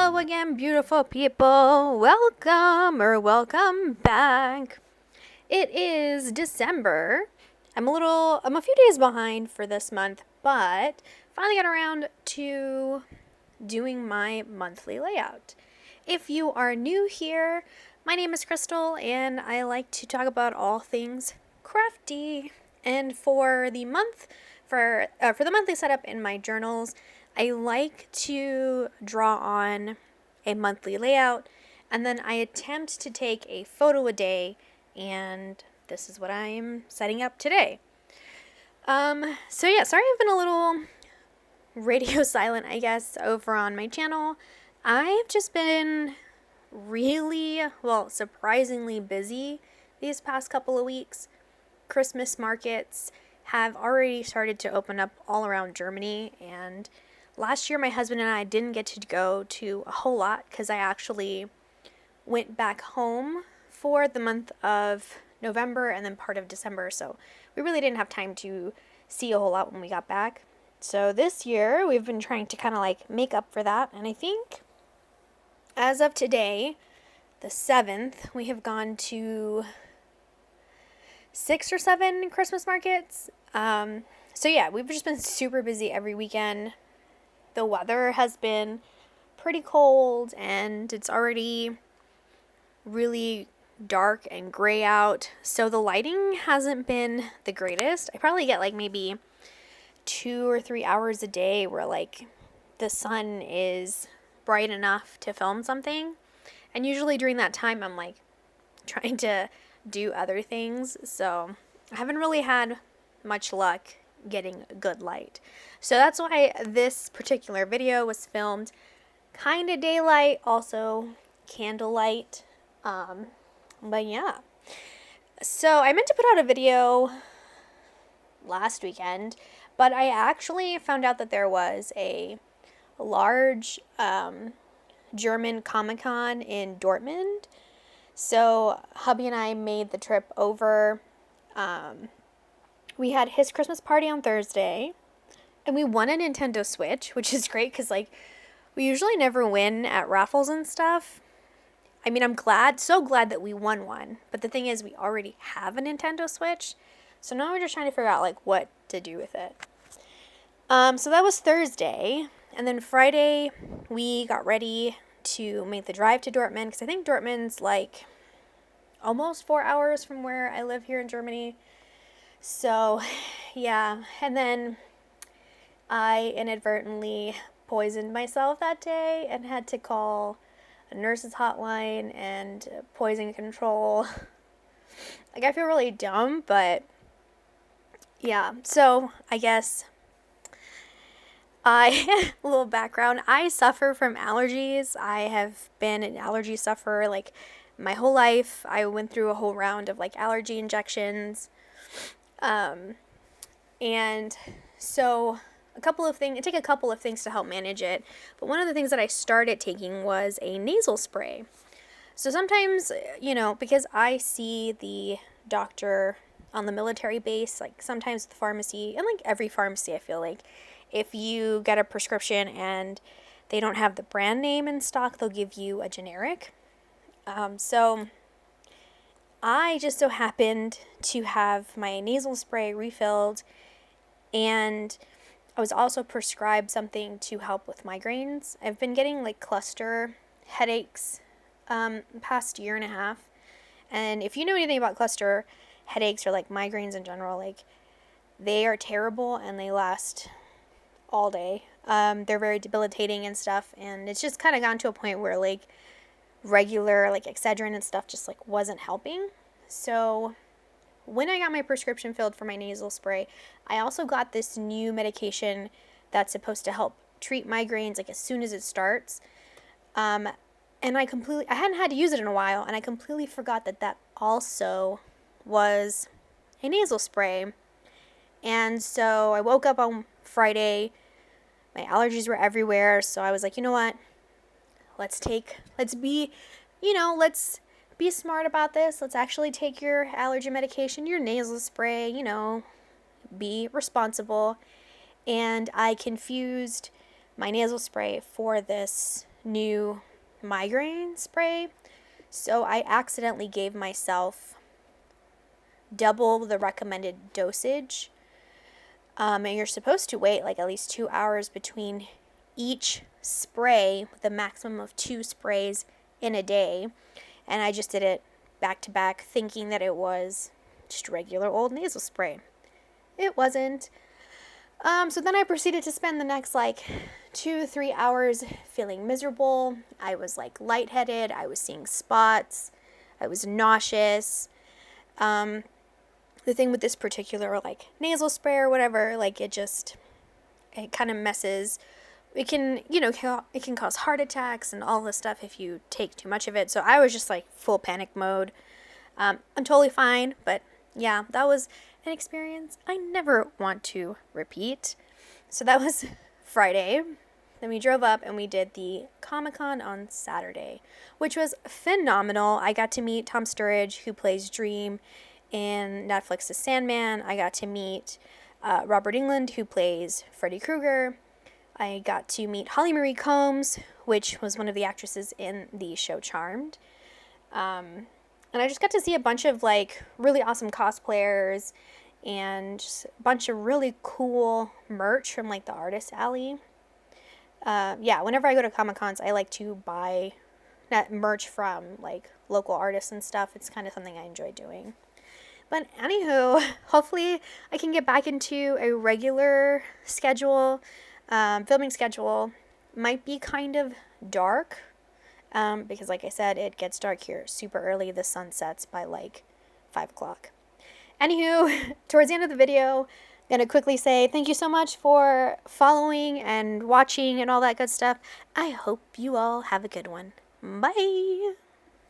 Hello again, beautiful people. Welcome back. It is December. I'm a few days behind for this month, but finally got around to doing my monthly layout. If you are new here, my name is Crystal and I like to talk about all things crafty. And for the monthly setup in my journals, I like to draw on a monthly layout and then I attempt to take a photo a day, and this is what I am setting up today. Sorry I've been a little radio silent, I guess, over on my channel. I've just been surprisingly busy these past couple of weeks. Christmas markets have already started to open up all around Germany, and last year my husband and I didn't get to go to a whole lot because I actually went back home for the month of November and then part of December, so we really didn't have time to see a whole lot when we got back. So this year we've been trying to kind of like make up for that, and I think as of today, the 7th, we have gone to 6 or 7 Christmas markets. We've just been super busy every weekend. The weather has been pretty cold and it's already really dark and gray out, so the lighting hasn't been the greatest. I probably get like maybe 2 or 3 hours a day where like the sun is bright enough to film something, and usually during that time I'm like trying to do other things, so I haven't really had much luck getting good light. So that's why this particular video was filmed kind of daylight, also candlelight. But yeah. So I meant to put out a video last weekend, but I actually found out that there was a large German Comic-Con in Dortmund. So hubby and I made the trip over. We had his Christmas party on Thursday, and we won a Nintendo Switch, which is great because like we usually never win at raffles and stuff. I mean, I'm so glad that we won one, but the thing is we already have a Nintendo Switch, so now we're just trying to figure out like what to do with it. So that was Thursday, and then Friday we got ready to make the drive to Dortmund because I think Dortmund's like almost 4 hours from where I live here in Germany. So yeah, and then I inadvertently poisoned myself that day and had to call a nurse's hotline and poison control. Like, I feel really dumb, but yeah. So I guess a little background. I suffer from allergies. I have been an allergy sufferer like my whole life. I went through a whole round of like allergy injections. And so it took a couple of things to help manage it, but one of the things that I started taking was a nasal spray. So sometimes, because I see the doctor on the military base, like sometimes the pharmacy, and like every pharmacy I feel like, if you get a prescription and they don't have the brand name in stock, they'll give you a generic. So I just so happened to have my nasal spray refilled, and I was also prescribed something to help with migraines. I've been getting like cluster headaches past year and a half. And if you know anything about cluster headaches or like migraines in general, like they are terrible and they last all day. They're very debilitating and stuff, and it's just kind of gotten to a point where like regular like Excedrin and stuff just like wasn't helping. So when I got my prescription filled for my nasal spray, I also got this new medication that's supposed to help treat migraines like as soon as it starts. And I hadn't had to use it in a while, and I completely forgot that also was a nasal spray. And so I woke up on Friday, my allergies were everywhere, so I was like, you know what? Let's be smart about this. Let's actually take your allergy medication, your nasal spray, be responsible. And I confused my nasal spray for this new migraine spray. So I accidentally gave myself double the recommended dosage. And you're supposed to wait like at least 2 hours between each spray, with a maximum of 2 sprays in a day. And I just did it back to back, thinking that it was just regular old nasal spray. It wasn't. So then I proceeded to spend the next like 2-3 hours feeling miserable. I was like lightheaded. I was seeing spots. I was nauseous. The thing with this particular like nasal spray or whatever, like it kind of messes. It can, it can cause heart attacks and all this stuff if you take too much of it. So I was just like full panic mode. I'm totally fine, but yeah, that was an experience I never want to repeat. So that was Friday. Then we drove up and we did the Comic-Con on Saturday, which was phenomenal. I got to meet Tom Sturridge, who plays Dream in Netflix's Sandman. I got to meet Robert Englund, who plays Freddy Krueger. I got to meet Holly Marie Combs, which was one of the actresses in the show Charmed. And I just got to see a bunch of like really awesome cosplayers and just a bunch of really cool merch from like the Artist Alley. Whenever I go to Comic-Cons, I like to buy that merch from like local artists and stuff. It's kind of something I enjoy doing. But anywho, hopefully I can get back into a regular schedule. Filming schedule. Might be kind of dark, because like I said, it gets dark here super early. The sun sets by like 5 o'clock. Anywho, towards the end of the video, I'm going to quickly say thank you so much for following and watching and all that good stuff. I hope you all have a good one. Bye!